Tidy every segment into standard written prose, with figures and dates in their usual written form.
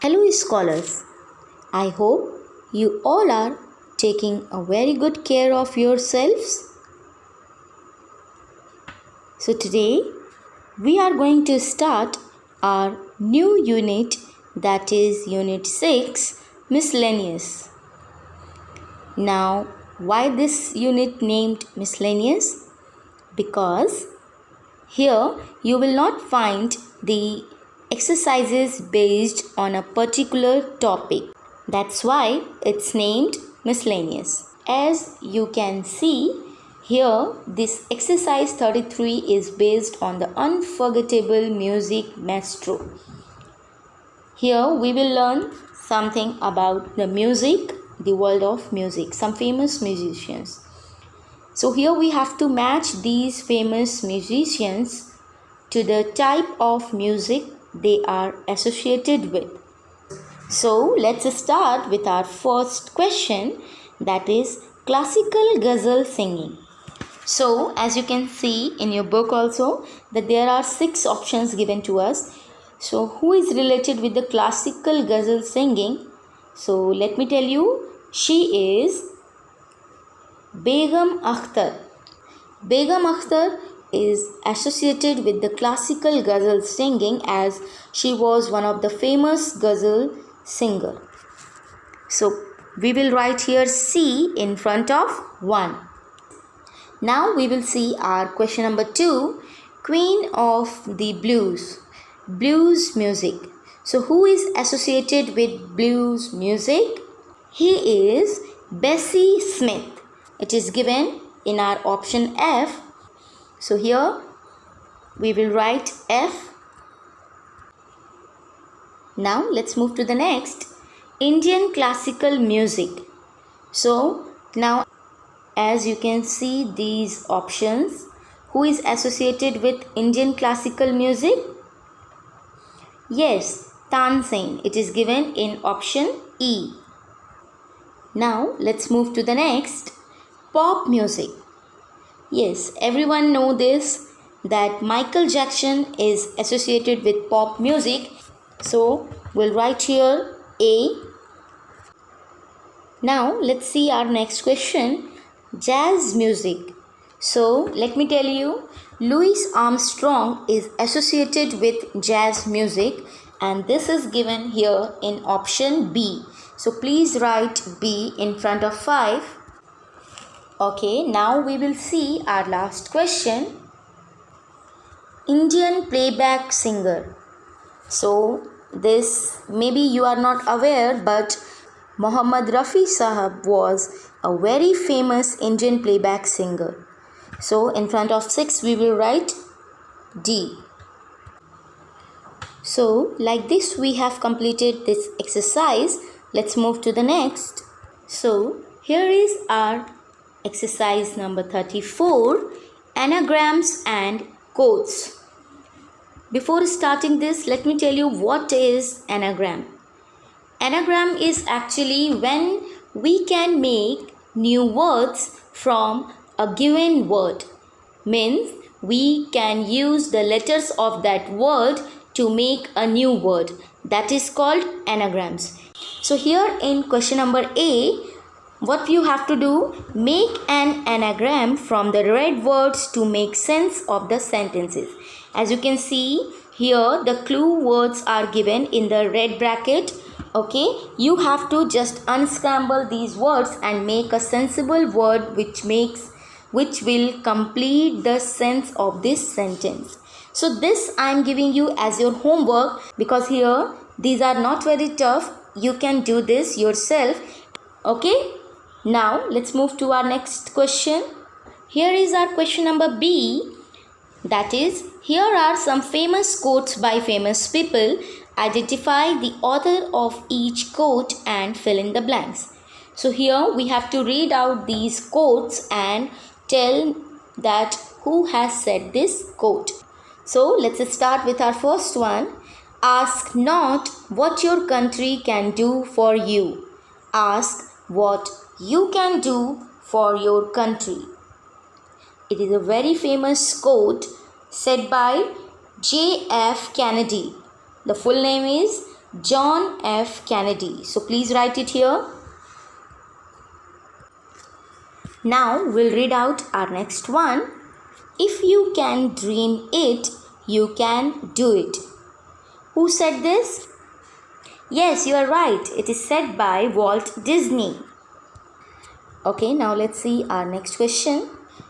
Hello scholars, I hope you all are taking a very good care of yourselves. So today we are going to start our new unit, that is unit 6, Miscellaneous. Now why this unit named Miscellaneous? Because here you will not find the exercises based on a particular topic. That's why it's named Miscellaneous. As you can see here, this exercise 33 is based on the unforgettable music maestro. Here we will learn something about the music, the world of music, some famous musicians. So here we have to match these famous musicians to the type of music they are associated with. So let's start with our first question, that is classical ghazal singing. So as you can see in your book also that there are 6 options given to us. So who is related with the classical ghazal singing? So let me tell you, she is Begum Akhtar. Begum Akhtar is associated with the classical ghazal singing as she was one of the famous ghazal singer. So we will write here C in front of 1. Now we will see our question number 2, Queen of the Blues, blues music. So who is associated with blues music? He is Bessie Smith. It is given in our option F. So here we will write F. Now let's move to the next, Indian classical music. So now as you can see these options, who is associated with Indian classical music? Yes, Tansen. It is given in option E. Now let's move to the next, pop music. Yes, everyone know this, that Michael Jackson is associated with pop music. So we'll write here A. Now let's see our next question, jazz music. So let me tell you, Louis Armstrong is associated with jazz music and this is given here in option B. So please write B in front of 5. Okay, now we will see our last question, Indian playback singer. So this maybe you are not aware, but Muhammad Rafi Sahab was a very famous Indian playback singer. So in front of 6 we will write D. So like this we have completed this exercise. Let's move to the next. So here is our exercise number 34, anagrams and quotes. Before starting this, let me tell you what is anagram. Anagram is actually when we can make new words from a given word. Means we can use the letters of that word to make a new word. That is called anagrams. So here in question number A, what you have to do, make an anagram from the read words to make sense of the sentences. As you can see here, the clue words are given in the red bracket. Okay, you have to just unscramble these words and make a sensible word which will complete the sense of this sentence. So this I am giving you as your homework, because here these are not very tough. You can do this yourself. Okay, now let's move to our next question. Here is our question number B. That is, here are some famous quotes by famous people. Identify the author of each quote and fill in the blanks. So here we have to read out these quotes and tell that who has said this quote. So let's start with our first one. Ask not what your country can do for you. Ask what you can do for your country. It is a very famous quote said by J.F. Kennedy. The full name is John F. Kennedy. So please write it here. Now we'll read out our next one. If you can dream it, you can do it. Who said this? Yes, you are right. It is said by Walt Disney. Okay, now let's see our next question.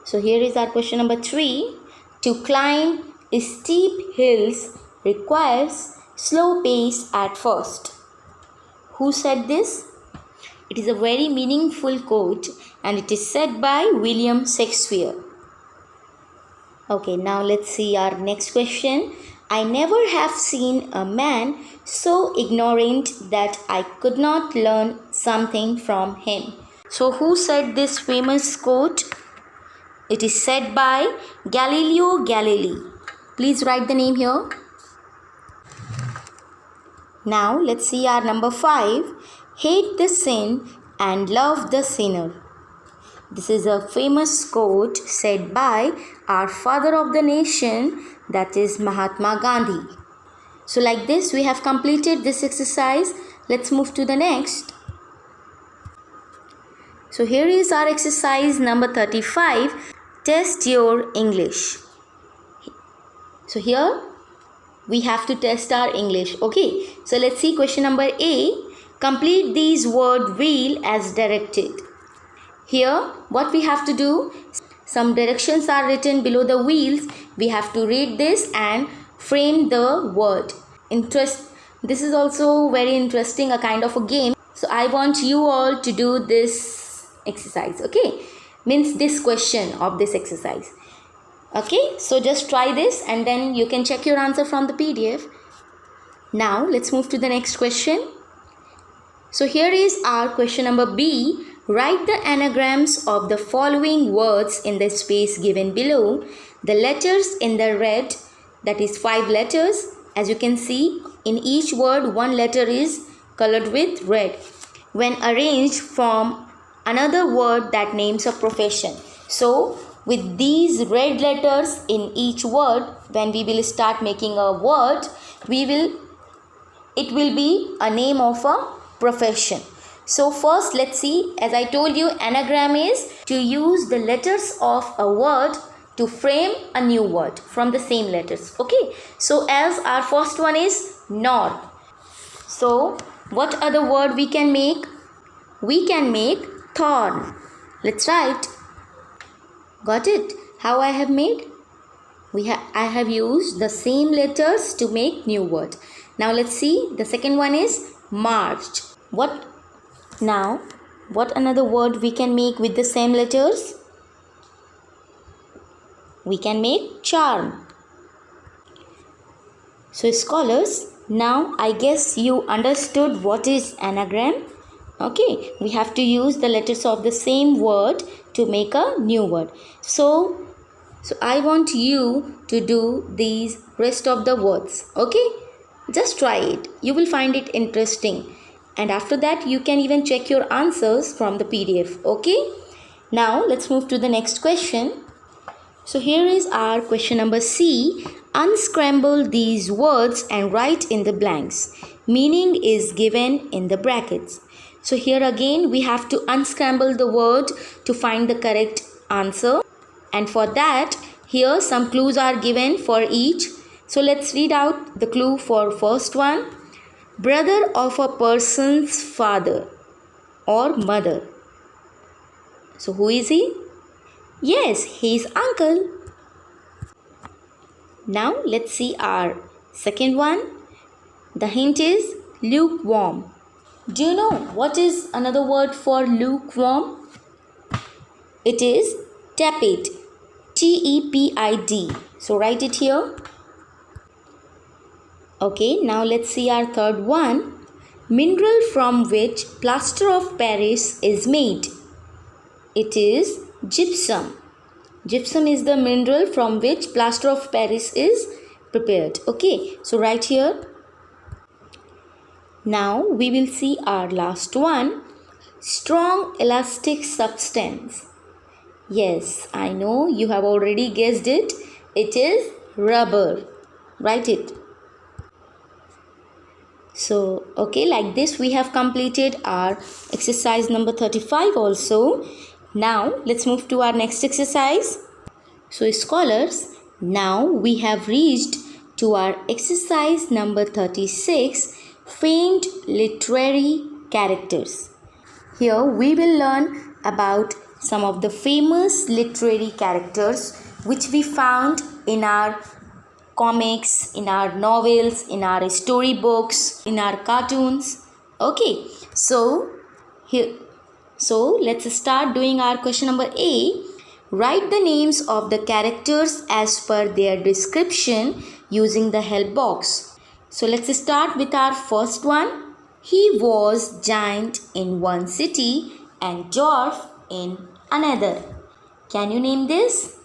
So here is our question number 3. To climb steep hills requires slow pace at first. Who said this? It is a very meaningful quote and it is said by William Shakespeare. Okay, now let's see our next question. I never have seen a man so ignorant that I could not learn something from him. So who said this famous quote? It is said by Galileo Galilei. Please write the name here. Now let's see our number 5. Hate the sin and love the sinner. This is a famous quote said by our father of the nation, that is Mahatma Gandhi. So like this, we have completed this exercise. Let's move to the next. So here is our exercise number 35. Test your English. So here we have to test our English. Okay, so let's see question number A. Complete these word wheel as directed. Here what we have to do, some directions are written below the wheels. We have to read this and frame the word. This is also very interesting, a kind of a game. So I want you all to do this exercise. Okay, means this question of this exercise. Okay, so just try this and then you can check your answer from the PDF. Now let's move to the next question. So here is our question number B. Write the anagrams of the following words in the space given below. The letters in the red, that is 5 letters. As you can see, in each word, one letter is colored with red. When arranged, form another word that names a profession. So, with these red letters in each word, when we will start making a word, it will be a name of a profession. So first let's see, as I told you, anagram is to use the letters of a word to frame a new word from the same letters. Okay, so as our first one is nor. So what other word we can make? We can make thorn. Let's write. Got it? How I have made? I have used the same letters to make new word. Now let's see. The second one is march. What another word we can make with the same letters? We can make charm. So scholars, now I guess you understood what is anagram. Okay, we have to use the letters of the same word to make a new word. So I want you to do these rest of the words. Okay, just try it. You will find it interesting. And after that, you can even check your answers from the PDF. Okay, now let's move to the next question. So here is our question number C. Unscramble these words and write in the blanks. Meaning is given in the brackets. So here again we have to unscramble the word to find the correct answer. And for that, here some clues are given for each. So let's read out the clue for first one. Brother of a person's father or mother. So who is he? Yes, he is uncle. Now let's see our second one. The hint is lukewarm. Do you know what is another word for lukewarm? It is tepid. T-E-P-I-D. So write it here. Okay, now let's see our third one. Mineral from which plaster of Paris is made. It is gypsum. Gypsum is the mineral from which plaster of Paris is prepared. Okay, so right here. Now we will see our last one. Strong elastic substance. Yes, I know you have already guessed it. It is rubber. Write it. So okay, like this we have completed our exercise number 35 also. Now let's move to our next exercise. So scholars, now we have reached to our exercise number 36, famed literary characters. Here we will learn about some of the famous literary characters which we found in our comics, in our novels, in our storybooks, in our cartoons. Okay, so let's start doing our question number A. Write the names of the characters as per their description using the help box. So let's start with our first one. He was giant in one city and dwarf in another. Can you name this?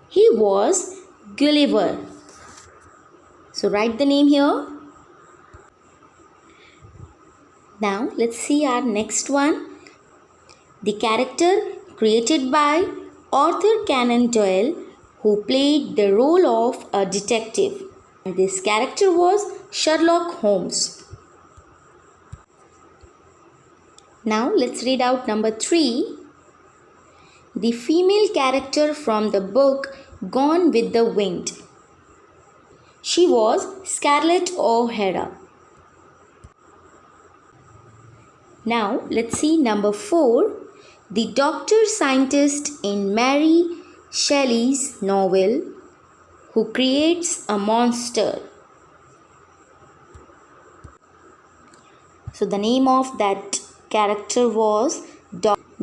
He was Gulliver. So write the name here. Now let's see our next one. The character created by Arthur Conan Doyle, who played the role of a detective. And this character was Sherlock Holmes. Now let's read out number 3. The female character from the book Gone with the Wind. She was Scarlett O'Hara. Now let's see number 4. The doctor scientist in Mary Shelley's novel who creates a monster. So the name of that character was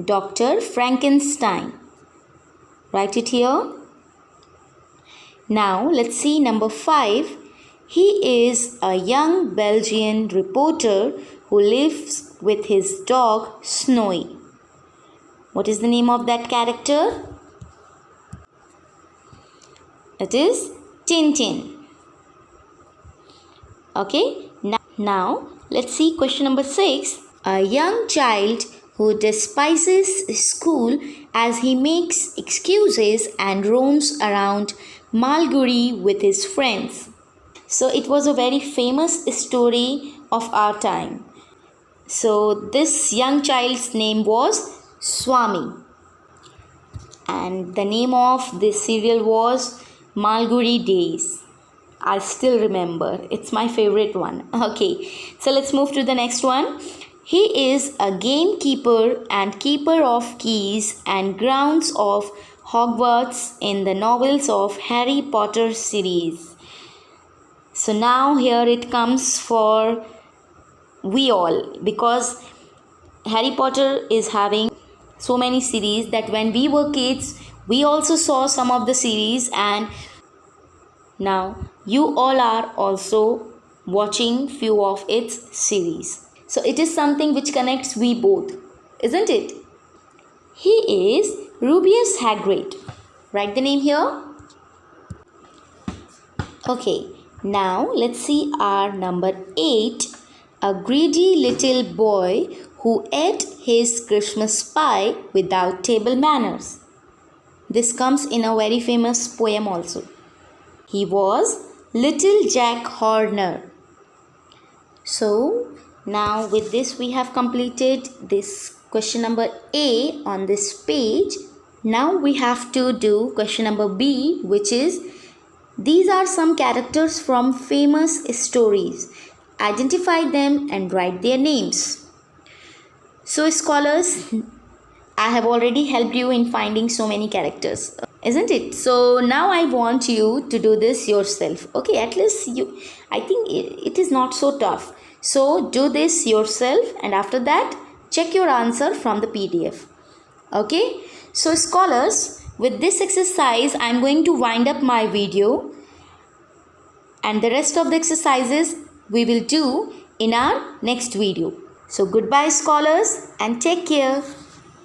Dr. Frankenstein. Write it here. Now let's see number 5. He is a young Belgian reporter who lives with his dog Snowy. What is the name of that character? It is Tintin. Okay, now let's see question number 6. A young child who despises school as he makes excuses and roams around Malguri with his friends. So it was a very famous story of our time. So this young child's name was Swami. And the name of this serial was Malguri Days. I still remember. It's my favorite one. Okay, so let's move to the next one. He is a gamekeeper and keeper of keys and grounds of Hogwarts in the novels of Harry Potter series. So now here it comes for we all, because Harry Potter is having so many series that when we were kids we also saw some of the series, and now you all are also watching few of its series. So it is something which connects we both, isn't it? He is Rubius Hagrid. Write the name here. Okay, now let's see our number 8. A greedy little boy who ate his Christmas pie without table manners. This comes in a very famous poem also. He was Little Jack Horner. So now with this we have completed this question number A on this page. Now we have to do question number B, which is these are some characters from famous stories. Identify them and write their names. So scholars, I have already helped you in finding so many characters, isn't it? So now I want you to do this yourself. Okay, at least I think it is not so tough. So do this yourself, and after that check your answer from the PDF. Okay, so scholars, with this exercise I am going to wind up my video, and the rest of the exercises we will do in our next video. So goodbye scholars, and take care.